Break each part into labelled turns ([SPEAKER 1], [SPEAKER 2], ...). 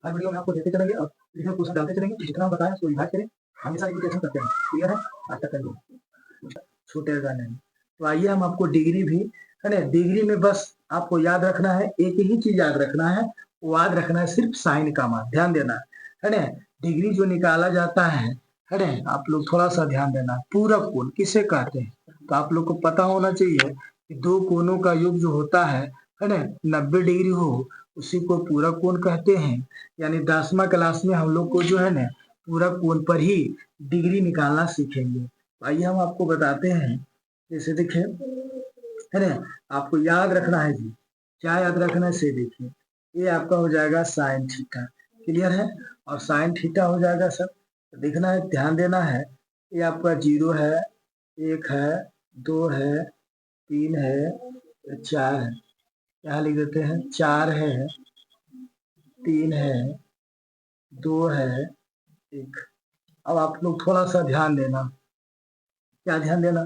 [SPEAKER 1] हर video में आपको देते चलेंगे और इसमें कुछ डालते चलेंगे, जितना हम बताएं उसको रिवाइज करें, हमेशा रिपीटेशन करते हैं। क्लियर है? आज तक करिए, छूटेगा नहीं। तो आइए हम आपको डिग्री भी, है ना, डिग्री में बस आपको याद रखना है, एक ही चीज याद रखना है, वो याद रखना है सिर्फ साइन का मान, ध्यान देना है ना। डिग्री जो निकाला जाता है ना, आप लोग थोड़ा सा ध्यान देना। पूरक कोण किसे कहते हैं? तो आप लोग को पता होना चाहिए कि दो कोणों का योग जो होता है ना, 90 डिग्री हो, उसी को पूरक कोण कहते हैं। यानी 10वां क्लास में हम लोग को जो है ना, पूरक कोण पर ही डिग्री निकालना सीखेंगे। आइए हम आपको बताते हैं। जैसे देखिए, है ना, आपको याद रखना है जी, क्या याद रखना है से देखिए, ये आपका हो जाएगा साइन थीटा। क्लियर है? और साइन थीटा हो जाएगा सर, तो देखना है, ध्यान देना है, ये आपका 0 है, 1 है, 2 है, 3 है, 4 है। यहाँ लिख देते हैं 4 है, 3 है, 2 है, 1। अब आप लोग थोड़ा सा ध्यान देना। क्या ध्यान देना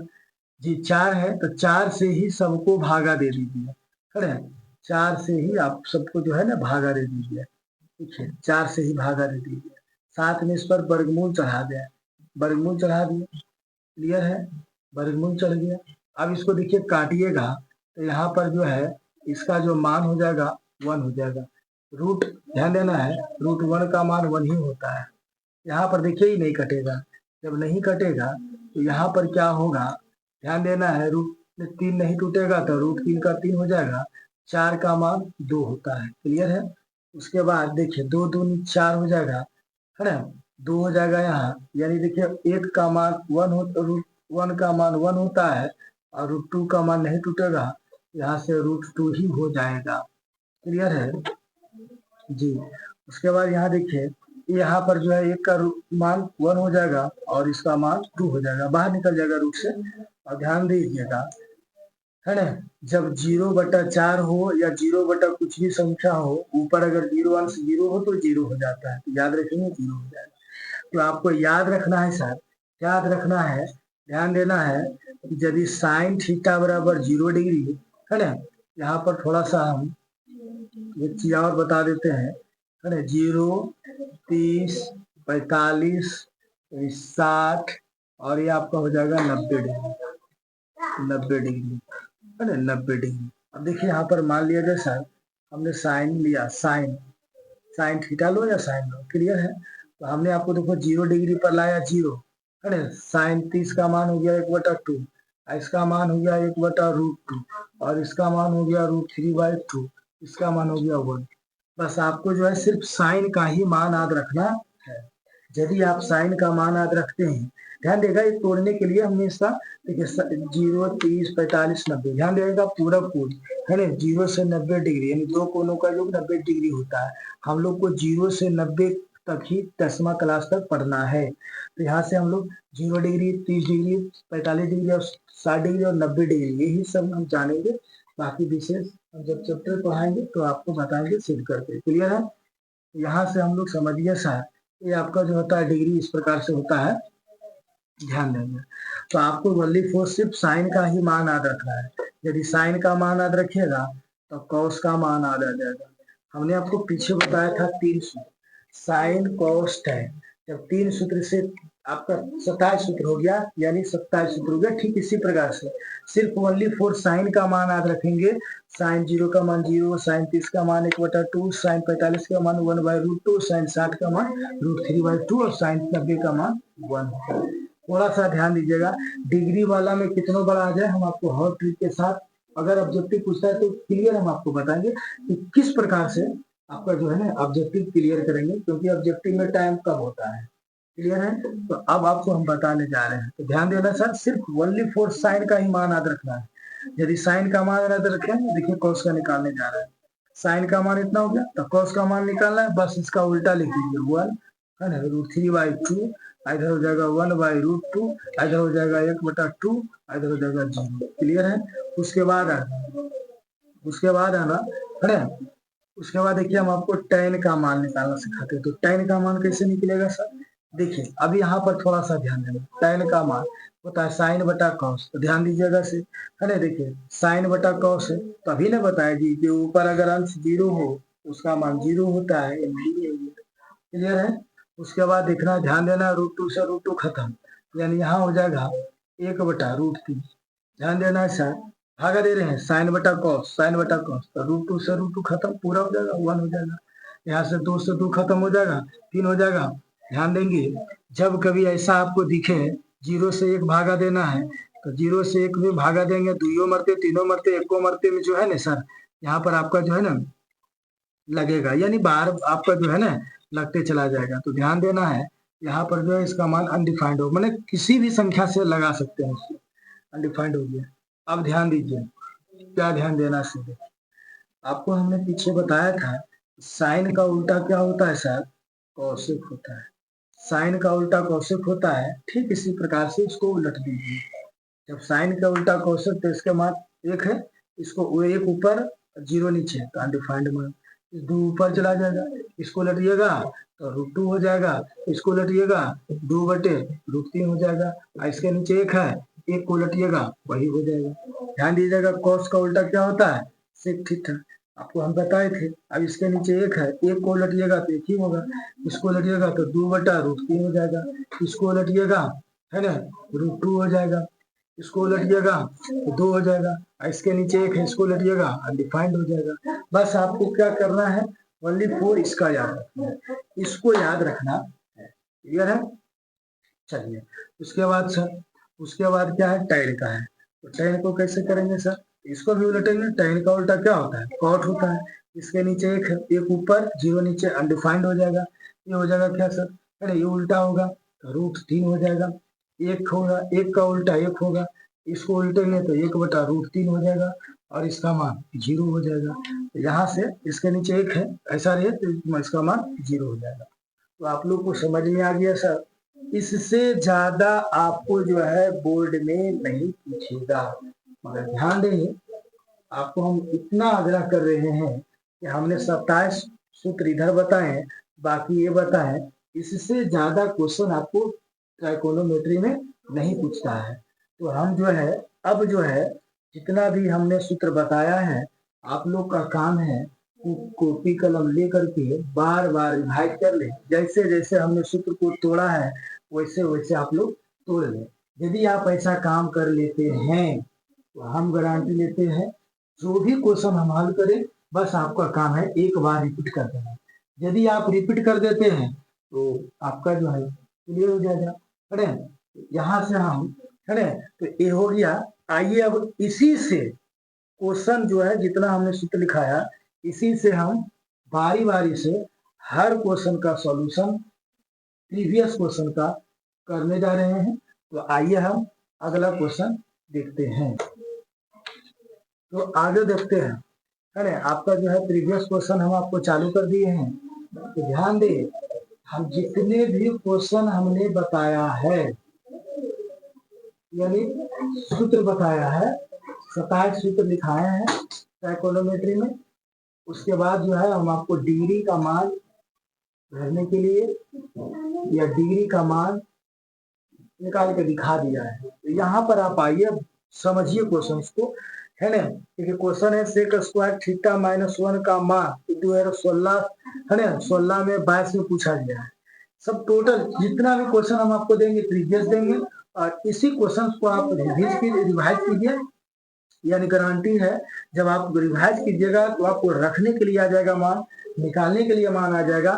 [SPEAKER 1] जी? 4 है तो 4 से ही सबको भागा दे दीजिए, है ना। 4 से ही आप सबको जो है ना भागा दे दीजिए। ठीक है, 4 से ही भागा दे दीजिए। साथ में इस पर वर्गमूल चढ़ा दें, वर्गमूल चढ़ा दिए। क्लियर है? वर्गमूल चढ़ गया। अब इसको देखिए, काटिएगा तो यहाँ पर जो है इसका जो मान हो जाएगा 1 हो जाएगा। रूट, ध्यान देना है, रूट 1 का मान 1 ही होता है। यहाँ पर देखिए ही नहीं कटेगा। जब नहीं कटेगा तो यहाँ पर क्या होगा, ध्यान देना है, रूट 3 नहीं टूटेगा तो रूट 3 का 3 हो जाएगा। 4 का मान 2 होता है। क्लियर है? उसके बाद देखिए 2 दूनी 4 हो जाएगा, है ना। 2 हो जाएगा यहाँ, यानी देखिए 1 का मान 1 हो, रूट 1 का मान 1 होता है और रूट 2 का मान नहीं टूटेगा, यहाँ से रूट 2 ही हो जाएगा। क्लियर है जी? उसके बाद यहाँ देखिए, यहाँ पर जो है 1 का मान 1 हो जाएगा और इसका मान 2 हो जाएगा, बाहर निकल जाएगा रूट से। और ध्यान दीजिएगा, है ना, जब 0/4 हो या 0 कुछ भी संख्या हो, ऊपर अगर 0 अंश 0 हो तो 0 हो जाता है, तो याद रखेंगे 0 हो जाएगा। तो आपको याद रखना है सर, याद रखना है, ध्यान देना है कि यदि साइन थीटा बराबर 0 डिग्री, है ना, यहाँ पर थोड़ा सा हम एक चीज और बता देते हैं, है ना। 0, 30, 45, 60 और ये आपका हो जाएगा 90 डिग्री, 90 डिग्री, है ना, 90 डिग्री। अब देखिए यहाँ पर मान लिया जाए सर, हमने साइन लिया, साइन, साइन थीटा लो या साइन लो। क्लियर है? तो हमने आपको देखो 0 डिग्री पर लाया 0, है ना। साइन 30 का मान हो गया 1/2, इसका मान हो गया 1/√2 और इसका मान हो गया √3/2, इसका मान हो गया 1। बस आपको जो है सिर्फ साइन का ही मान याद रखना है। यदि आप साइन का मान याद रखते हैं, ध्यान देगा, ये तोड़ने के लिए हमने इसका देखिए 0, 30, 45, 90, ध्यान देगा पूरा कोण, है ना। 0 से 90 डिग्री यानी दो कोणों का योग 90 डिग्री होता है। हम लोग को 0 से 90 तक ही 10वां क्लास तक पढ़ना है। तो यहाँ से हम लोग 0 डिग्री, 30 डिग्री, 45 डिग्री और 60 डिग्री और 90 डिग्री, यही सब हम जानेंगे। बाकी विशेष हम जब चैप्टर पढ़ाएंगे तो आपको बताएंगे सिद्ध करके। क्लियर है? यहाँ से हम लोग समझिए सर, ये आपका जो होता है डिग्री इस प्रकार से होता है, ध्यान देंगे। तो आपको ओनली फोर सिर्फ साइन का ही मान याद रखना है। यदि साइन का मान याद रखिएगा तो कॉस का मान याद आ जाएगा। हमने आपको पीछे बताया था 3 सूत्र, साइन कॉस टैन। जब 3 सूत्र से आपका 27 सूत्र हो गया, यानी 27 सूत्र हो गया। ठीक इसी प्रकार से सिर्फ ओनली फोर साइन का मान याद रखेंगे। साइन 0 का मान 0, साइन 30 का मान 1/2, साइन 45 का मान 1/√2, साइन 60 का मान √3/2 और साइन 90 का मान 1। थोड़ा सा ध्यान दीजिएगा, डिग्री वाला में कितनों बार आ जाए हम आपको हर ट्रिक के साथ, अगर ऑब्जेक्टिव पूछता है तो क्लियर हम आपको बताएंगे कि किस प्रकार से आपका जो है ना ऑब्जेक्टिव क्लियर करेंगे, क्योंकि ऑब्जेक्टिव में टाइम कम होता है। क्लियर है? तो अब आपको हम बताने जा रहे हैं, तो ध्यान देना सर, सिर्फ ओनली फॉर साइन का ही मान याद रखना है। यदि साइन का मान याद रखें, देखिए कॉस का निकालने जा रहा है, साइन का मान इतना हो गया तो कॉस का मान निकालना है, बस इसका उल्टा लिख दीजिए 1, है ना, √3/2, इधर हो जाएगा 1/√2, इधर हो जाएगा 1/2, इधर हो जाएगा 0। क्लियर है? उसके बाद आना, है ना। उसके बाद देखिए हम आपको tan का मान निकालना सिखाते हैं। तो tan का मान कैसे निकलेगा सर? देखिए अब यहाँ पर थोड़ा सा ध्यान देना, tan का मान होता है साइन बटा कॉस। तो ध्यान दीजिएगा से, है ना, देखिए साइन बटा कॉस है, तभी ना बताया जी कि ऊपर अगर अंश 0 हो उसका मान 0 होता है, क्लियर है। उसके बाद देखना, ध्यान देना, √2 से √2 खत्म, यानी यहाँ हो जाएगा 1/√3। ध्यान देना है सर, भागा दे रहे हैं साइन बटा कॉस, साइन बटा कॉस, तो √2 से √2 खत्म, पूरा हो जाएगा 1 हो जाएगा। यहाँ से 2 से 2 खत्म हो जाएगा, 3 हो जाएगा। ध्यान देंगे, जब कभी ऐसा आपको दिखे 0 से 1 भागा देना है, तो 0 से 1 में भागा देंगे, 2 मरते, 3 मरते, 1 मरते में जो है ना सर, यहाँ पर आपका जो है ना लगेगा, यानी बाहर आपका जो है ना लगते चला जाएगा। तो ध्यान देना है, यहाँ पर जो है इसका मान अनडिफाइंड हो, मैंने किसी भी संख्या से लगा सकते हैं इसको, अनडिफाइंड हो गया। अब ध्यान दीजिए, क्या ध्यान देना सीधे, आपको हमने पीछे बताया था साइन का उल्टा क्या होता है सर, कौशिक होता है। साइन का उल्टा कौशिक होता है, ठीक इसी प्रकार से इसको उलट दीजिए। जब साइन का उल्टा कौशिक, तो इसका मान 1 है, इसको 1 ऊपर 0 नीचे, तो अनडिफाइंड मान 2 ऊपर चला जाएगा, इसको लटिएगा तो √2 हो जाएगा, इसको लटिएगा 2/√3 हो जाएगा, और इसके नीचे 1 है, 1 को लटिएगा वही हो जाएगा। ध्यान दीजिएगा, कॉस का उल्टा क्या होता है, सेक थीटा, आपको हम बताए थे। अब इसके नीचे 1 है, 1 को लटिएगा तो 1 ही होगा, इसको लटिएगा तो 2/√3 हो जाएगा, इसको लटिएगा है ना √2 हो जाएगा, इसको लटिएगा तो 2 हो जाएगा, इसके नीचे 1 है, इसको लटिएगा अनडिफाइंड हो जाएगा। बस आपको क्या करना है, ओनली 4 इसका याद रखना है, इसको याद रखना है। क्लियर है। चलिए, उसके बाद सर, उसके बाद क्या है, tan का है, तो tan को कैसे करेंगे सर, इसको भी उलटेंगे। tan का उल्टा क्या होता है, cot होता है। इसके नीचे 1 है, 1 ऊपर 0 नीचे, अनडिफाइंड हो जाएगा। ये हो जाएगा क्या सर, अरे ये उल्टा होगा तो √3 हो जाएगा, 1 होगा, 1 का उल्टा 1 होगा, इसको उल्टेंगे तो 1/√3 हो जाएगा, और इसका मान 0 हो जाएगा। तो यहाँ से इसके नीचे 1 है, ऐसा रहे तो इसका मान 0 हो जाएगा। तो आप लोग को समझ में आ गया सर। इससे ज्यादा आपको जो है बोर्ड में नहीं पूछेगा, मगर ध्यान दें, आपको हम इतना आग्रह कर रहे हैं कि हमने 27 सूत्र इधर बताए, बाकी ये बताएं, इससे ज्यादा क्वेश्चन आपको ट्राइकोनोमेट्री में नहीं पूछता है। तो हम जो है, अब जो है जितना भी हमने सूत्र बताया है, आप लोग का काम है कॉपी कलम ले करके बार बार रिवाइज कर ले, जैसे जैसे हमने सूत्र को तोड़ा है वैसे वैसे आप लोग तोड़ लें। यदि आप ऐसा काम कर लेते हैं तो हम गारंटी लेते हैं, जो भी क्वेश्चन हम हल करें, बस आपका काम है एक बार रिपीट कर देना। यदि आप रिपीट कर देते हैं तो आपका जो है क्लियर हो जाएगा, है ना। यहाँ से हम, है ना, तो ये हो गया। आइए अब इसी से क्वेश्चन जो है, जितना हमने सूत्र लिखाया, इसी से हम बारी बारी से हर क्वेश्चन का सॉल्यूशन प्रीवियस क्वेश्चन का करने जा रहे हैं। तो आइए हम अगला क्वेश्चन देखते हैं। तो आगे देखते हैं, है ना, आपका जो है प्रीवियस क्वेश्चन हम आपको चालू कर दिए हैं। तो ध्यान दे, हम जितने भी क्वेश्चन हमने बताया है, यानी सूत्र बताया है, 27 सूत्र लिखाए हैं ट्राइकोनोमेट्री में। उसके बाद जो है हम आपको डिग्री का मान भरने के लिए या डिग्री का मान निकाल के दिखा दिया है। तो यहाँ पर आप आइए, समझिए क्वेश्चन को, है ना। देखिए क्वेश्चन है सेक स्क्वायर थीटा -1 का मान 2016, है ना, 16 में 22 में पूछा गया है। सब टोटल जितना भी क्वेश्चन हम आपको देंगे प्रीवियस देंगे, और इसी क्वेश्चन को आप रिवाइज कीजिए, यानी गारंटी है जब आप रिवाइज कीजिएगा तो आपको रखने के लिए आ जाएगा मान, निकालने के लिए मान आ जाएगा।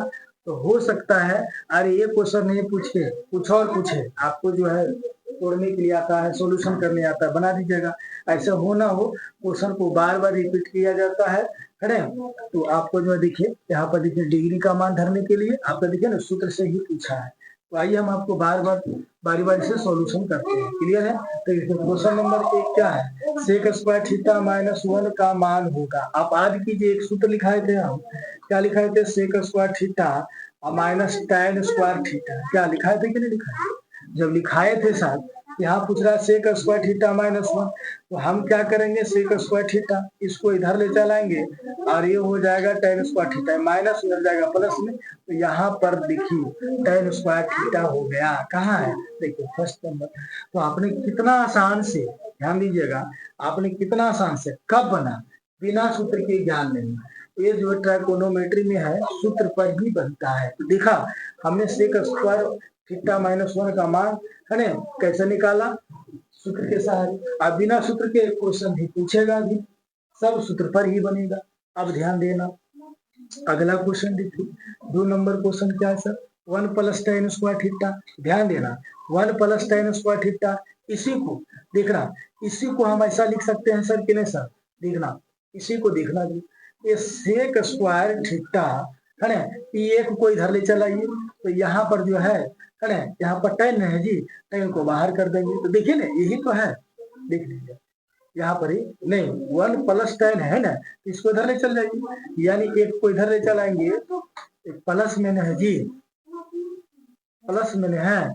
[SPEAKER 1] तो हो सकता है अरे ये क्वेश्चन नहीं पूछे, कुछ और पूछे, आपको जो है तोड़ने के लिए आता है, सॉल्यूशन करने आता है, बना दीजिएगा। ऐसा हो ना हो, क्वेश्चन को बार बार रिपीट किया जाता है ना। तो आपको जो है देखिए, यहाँ पर देखिए डिग्री का मान धरने के लिए आपका देखिए ना सूत्र से ही पूछा है। तो आइए हम आपको बार बार बारी बारी से सॉल्यूशन करते हैं। क्लियर है। तो क्वेश्चन नंबर 1 क्या है, सेक स्क्वायर थीटा -1 का मान होगा। आप आज कीजिए, एक सूत्र लिखाए थे हम, क्या लिखाए थे, sec square theta minus tan square theta, क्या लिखाए थे कि नहीं लिखाए। जब लिखाए थे साहब, यहाँ पूछ रहा है सेक स्क्वायर थीटा -1, तो हम क्या करेंगे, सेक स्क्वायर थीटा इसको इधर ले चलाएंगे और ये हो जाएगा tan स्क्वायर थीटा, माइनस उधर जाएगा प्लस में। तो यहाँ पर देखिए tan स्क्वायर थीटा हो गया, कहाँ है, देखिए फर्स्ट नंबर। तो आपने कितना आसान से, ध्यान दीजिएगा, आपने कितना आसान से कब बना, बिना सूत्र के ज्ञान नहीं, ये जो ट्राइकोनोमेट्री में है सूत्र पर ही बनता है। तो देखा हमने सेक स्क्वायर थीटा माइनस 1 का मान है ना कैसे निकाला, सूत्र के सहारे। अब बिना सूत्र के क्वेश्चन भी पूछेगा भी, सब सूत्र पर ही बनेगा। अब ध्यान देना, अगला क्वेश्चन देखिए, 2 नंबर क्वेश्चन क्या है sir, 1 plus ten square theta. ध्यान देना 1 प्लस टेन स्क्वायर थीटा, इसी को देखना, इसी को हम ऐसा लिख सकते हैं सर कि नहीं सर, देखना इसी को देखना जी, ये सेक स्क्वायर थीटा है ना, ये को इधर ले चलाइए तो यहाँ पर जो है ना, यहाँ पर टेन है जी, टेन को बाहर कर देंगे तो देखिए ना यही तो है, देख लीजिए यहाँ पर ही नहीं 1 प्लस टेन है ना, इसको इधर ले चल जाएंगे, यानी एक को इधर ले चलाएंगे तो प्लस में है जी, प्लस में है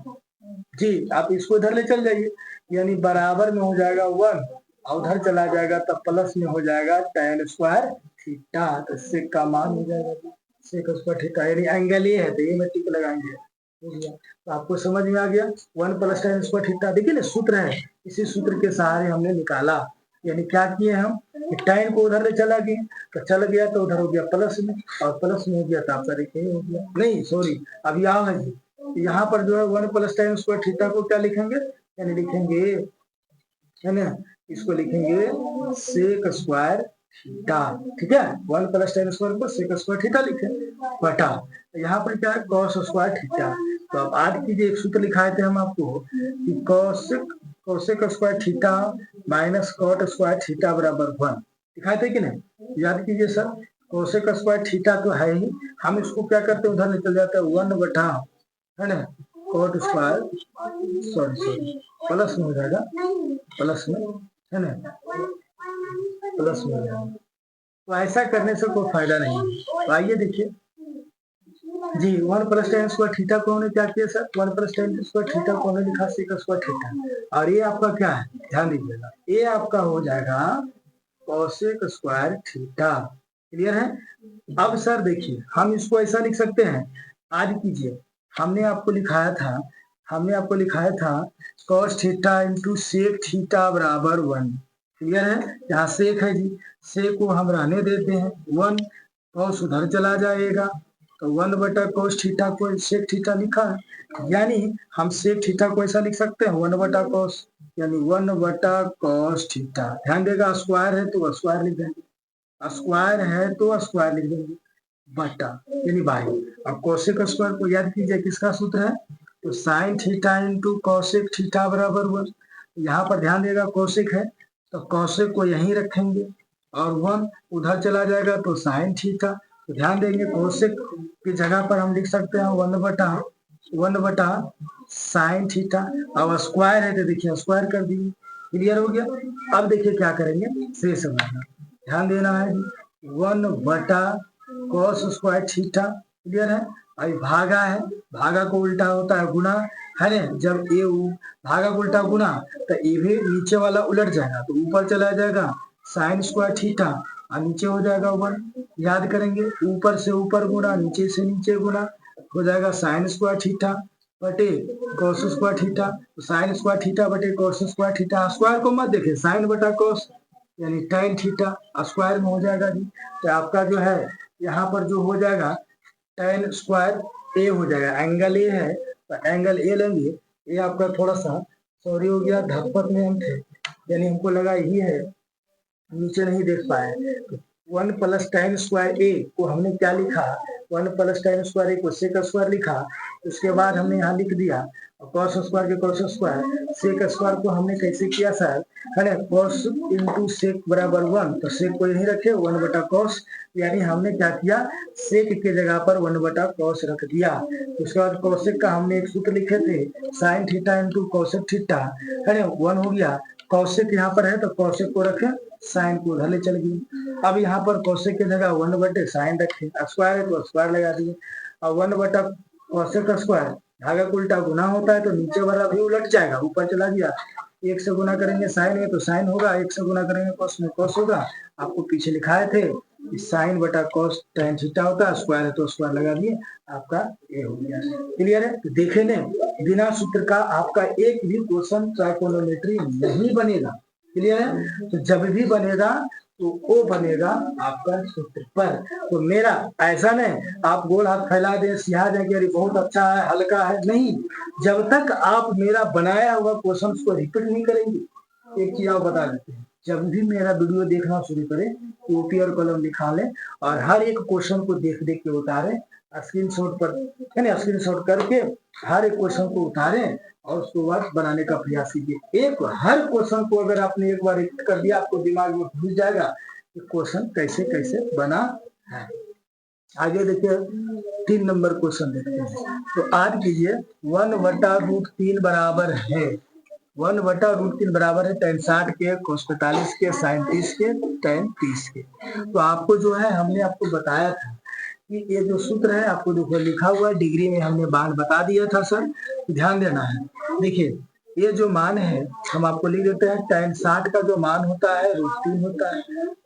[SPEAKER 1] जी, आप इसको इधर ले चल जाइए, यानी बराबर में हो जाएगा 1 और उधर चला जाएगा तब प्लस में हो जाएगा टेन स्क्वायर थीटा, तो सेक का मान हो जाएगा सेक स्क्वायर थीटा, यानी एंगल ये है तो ये में टिक लगाएंगे। तो आपको समझ में आ गया 1 प्लस टेन स्क्वायर थीटा, देखिए ना सूत्र है, इसी सूत्र के सहारे हमने निकाला। यानी क्या किए हम, टेन को उधर ले चला गए तो चल गया तो उधर हो गया प्लस में, और प्लस में हो गया तो आपका देखिए हो गया, नहीं सॉरी अब यहाँ है जी, यहाँ पर जो है 1 प्लस टेन स्क्वायर थीटा को क्या लिखेंगे, यानी लिखेंगे है ना, इसको लिखेंगे सेक स्क्वायर थीटा, ठीक है, 1 प्लस टेन स्क्वायर को सेक स्क्वायर थीटा लिखे बटा, यहाँ पर क्या है कॉस स्क्वायर थीटा। तो अब आज की जो एक सूत्र लिखाए थे हम आपको कि cosec square theta minus cot square theta बराबर 1 दिखाए थे कि नहीं, याद कीजिए सर, कोसेक स्क्वायर थीटा तो है ही, हम इसको क्या करते हैं उधर निकल जाता है 1 बटा है ना कॉट स्क्वायर, सॉरी प्लस में हो जाएगा, प्लस में है ना, प्लस में हो जाएगा, तो ऐसा करने से कोई फायदा नहीं है। तो आइए देखिए जी 1 प्लस टेन स्क्वायर थीटा को हमने क्या किया sir, 1 plus ten square theta को हमने लिखा सेक स्क्वायर थीटा, और ये आपका क्या है ध्यान दीजिएगा, ये आपका हो जाएगा कोसेक स्क्वायर थीटा, क्लियर है। अब सर देखिए हम इसको ऐसा लिख सकते हैं, आज कीजिए हमने आपको लिखाया था cos theta into sec theta बराबर 1, क्लियर है, यहाँ सेक है जी, सेक को हम रहने देते हैं 1, कॉस उधर चला जाएगा तो 1 बटा कॉस थीटा को सेक थीटा लिखा है, यानी हम सेक थीटा को ऐसा लिख सकते हैं 1 बटा कॉस, यानी 1 बटा कॉस थीटा, ध्यान देगा स्क्वायर है तो स्क्वायर लिख देंगे, स्क्वायर है तो स्क्वायर लिख देंगे बटा यानी बाई। अब कोसेक स्क्वायर को याद कीजिए किसका सूत्र है, तो sine theta into cosec theta बराबर 1, यहाँ पर ध्यान देगा कोसेक है तो कोसेक को यहीं रखेंगे और 1 उधर चला जाएगा तो साइन थीटा, तो ध्यान देंगे कोसेक की जगह पर हम लिख सकते हैं 1 बटा साइन थीटा, अब स्क्वायर है तो देखिए स्क्वायर कर दिए, क्लियर हो गया। अब देखिए क्या करेंगे से समझना, ध्यान देना है 1 बटा कॉस स्क्वायर थीटा, क्लियर है, अभी भागा है, भागा को उल्टा होता है गुना है ना, जब ये भागा को उल्टा गुना तो ये भी नीचे वाला उलट जाएगा तो ऊपर चला जाएगा साइन स्क्वायर थीटा और नीचे हो जाएगा 1, याद करेंगे ऊपर से ऊपर गुना नीचे से नीचे गुना हो जाएगा साइन स्क्वायर थीटा बटे कॉस स्क्वायर थीटा, तो साइन स्क्वायर थीटा बटे कॉस स्क्वायर थीटा, स्क्वायर को मत देखे साइन बटा कॉस यानी टेन थीटा स्क्वायर में हो जाएगा जी, तो आपका जो है यहाँ पर जो हो जाएगा टेन स्क्वायर ए हो जाएगा, एंगल ए है तो एंगल ए लेंगे, ये आपका थोड़ा सा सॉरी हो गया धक्पत में हम थे, यानी हमको लगा यही है नीचे नहीं देख पाए, 1 प्लस टेन स्क्वायर ए को हमने क्या लिखा 1 प्लस टेन स्क्वायर ए को सेक स्क्वायर लिखा, उसके बाद हमने यहाँ लिख दिया कॉस स्क्वायर के कॉस स्क्वायर, सेक स्क्वायर को हमने कैसे किया सर है ना कॉस इंटू सेक बराबर 1, तो सेक को यहीं रखे 1 बटा कॉस, यानी हमने क्या किया सेक के जगह पर 1 बटा कॉस रख दिया। उसके बाद कॉसेक का हमने एक सूत्र लिखे थे sine theta into cosec theta है ना 1 हो गया, कॉसेक यहाँ पर है तो कॉसेक को रखे साइन को उधर ले चल गई, अब यहाँ पर कॉसेक की जगह 1 बटे साइन रखे, स्क्वायर है तो स्क्वायर लगा दिए, और 1 बटा कॉसेक स्क्वायर धागा को उल्टा गुना होता है तो नीचे वाला भी उलट जाएगा ऊपर चला गया, 1 से गुना करेंगे साइन है तो साइन होगा, 1 से गुना करेंगे कॉस में कॉस होगा, आपको पीछे लिखाए थे साइन बटा कॉस टेन थीटा होता है, स्क्वायर है तो स्क्वायर लगा दिए, आपका ये हो गया, क्लियर है। तो देखे ने बिना सूत्र का आपका एक भी क्वेश्चन ट्राइकोनोमेट्री नहीं बनेगा, क्लियर है, तो जब भी बनेगा तो वो बनेगा आपका सूत्र पर। तो मेरा ऐसा नहीं आप गोल हाथ फैला दें सिहा दें कि अरे बहुत अच्छा है हल्का है, नहीं, जब तक आप मेरा बनाया हुआ क्वेश्चन को रिपीट नहीं करेंगे। एक चीज आप बता देते हैं, जब भी मेरा वीडियो देखना शुरू करें कॉपी और कलम निकालें और हर एक क्वेश्चन को देख देख के उतारें, स्क्रीनशॉट पर है ना, स्क्रीनशॉट करके हर एक क्वेश्चन को उतारें और उसको बाद बनाने का प्रयास कीजिए। एक हर क्वेश्चन को अगर आपने एक बार रिपीट कर दिया आपको दिमाग में घुस जाएगा कि क्वेश्चन कैसे कैसे बना है। आगे देखिए 3 नंबर क्वेश्चन देखते हैं। तो आज कीजिए 1/√3 बराबर है 1/√3 बराबर है tan 60 के cos 45 के sin 30 के tan 30 के। तो आपको जो है हमने आपको बताया था कि ये जो सूत्र है आपको देखो लिखा हुआ है, डिग्री में हमने मान बता दिया था सर, ध्यान देना है। देखिए ये जो मान है हम आपको लिख देते हैं, tan 60 का जो मान होता है √3 होता है,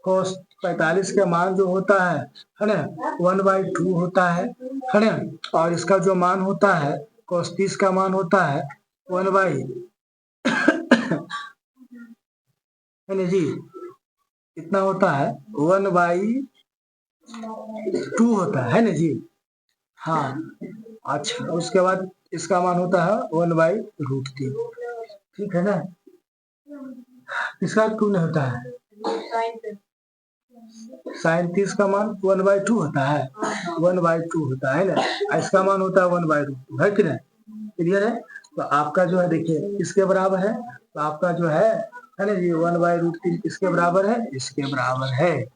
[SPEAKER 1] cos 45 का मान जो होता है ना 1/2 होता है ना, और इसका जो मान होता है cos 30 का मान होता है 1/, है ना जी, इतना होता है 1/2 होता है ना जी। हाँ अच्छा, उसके बाद इसका मान होता है 1/√3, ठीक है ना। इसका क्यों नहीं होता है, sin 30 का मान 1/2 होता है 1/2 होता है ना, इसका मान होता है 1/√2 है कि नहीं, क्लियर है। तो आपका जो है देखिए इसके बराबर है, तो आपका जो है ना ये 1/√3 किसके बराबर है, इसके बराबर है,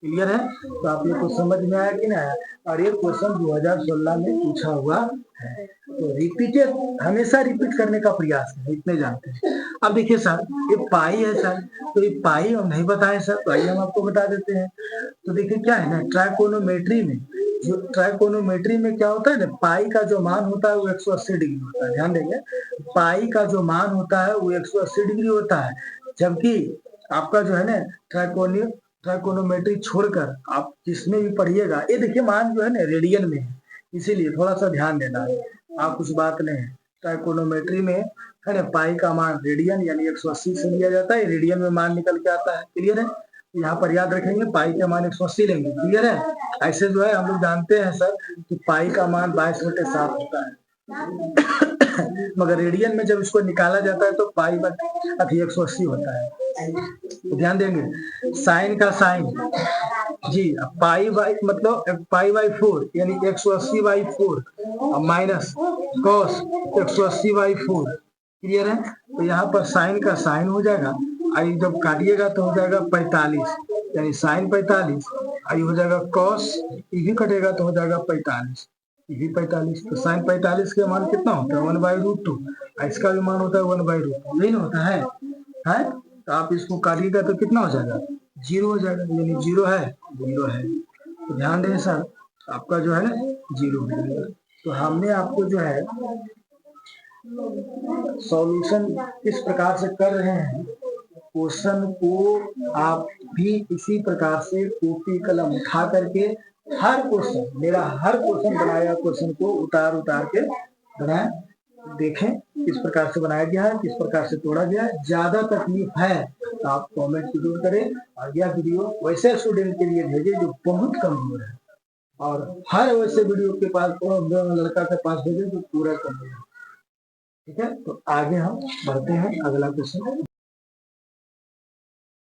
[SPEAKER 1] क्लियर है। तो आप ये कुछ समझ में आया कि नहीं आया, और ये क्वेश्चन 2016 में पूछा हुआ है। तो रिपीटेड हमेशा रिपीट करने का प्रयास है, इतने जानते हैं। अब देखिए सर ये पाई है सर, तो ये पाई हम नहीं बताए सर, तो आइए हम आपको बता देते हैं। तो देखिए क्या है ना, ट्राइकोनोमेट्री में क्या होता है ना, पाई का जो मान होता है वो 180 डिग्री होता है, ध्यान देंगे पाई का जो मान होता है वो 180 डिग्री होता है, जबकि आपका जो है ना ट्राइकोनोमेट्री छोड़कर आप जिसमें भी पढ़िएगा, ये देखिए मान जो है ना रेडियन में है, इसीलिए थोड़ा सा ध्यान देना है, आप कुछ बात नहीं है। ट्राइकोनोमेट्री में है ना पाई का मान रेडियन यानी 180 से लिया जाता है, रेडियन में मान निकल के आता है, क्लियर है। यहाँ पर याद रखेंगे पाई का मान 180 लेंगे, क्लियर है। ऐसे जो है हम लोग जानते हैं सर कि पाई का मान 22/7 होता है मगर रेडियन में जब इसको निकाला जाता है तो पाई 180 होता है, तो ध्यान देंगे। साइन का साइन जी पाई बाई मतलब पाई/4 यानी 180/4 माइनस कॉस 180/4, क्लियर है। तो यहाँ पर साइन का साइन हो जाएगा, आई जब काटिएगा तो हो जाएगा 45 यानी साइन 45, आई हो जाएगा कॉस, ये भी कटेगा तो हो जाएगा 45, ये भी 45। तो साइन 45 का मान कितना होता है 1/√2, इसका भी मान होता है 1/√2, यही ना होता है। तो आप इसको काटिएगा तो कितना हो जाएगा 0 हो जाएगा, यानी 0 है 0 है। तो ध्यान दें सर आपका जो है ना 0 हो जाएगा। तो हमने आपको जो है सॉल्यूशन किस प्रकार से कर रहे हैं, क्वेश्चन को आप भी इसी प्रकार से कॉपी कलम उठा करके हर क्वेश्चन मेरा हर क्वेश्चन बनाया क्वेश्चन को उतार के बनाए, देखें किस प्रकार से बनाया गया है, किस प्रकार से तोड़ा गया है। ज्यादा तकलीफ है तो आप कमेंट जरूर करें, और यह वीडियो वैसे स्टूडेंट के लिए भेजें जो बहुत कमजोर है, और हर वैसे वीडियो के पास लड़का के पास भेजें जो पूरा कमजोर है, ठीक है। तो आगे हम बढ़ते हैं अगला क्वेश्चन।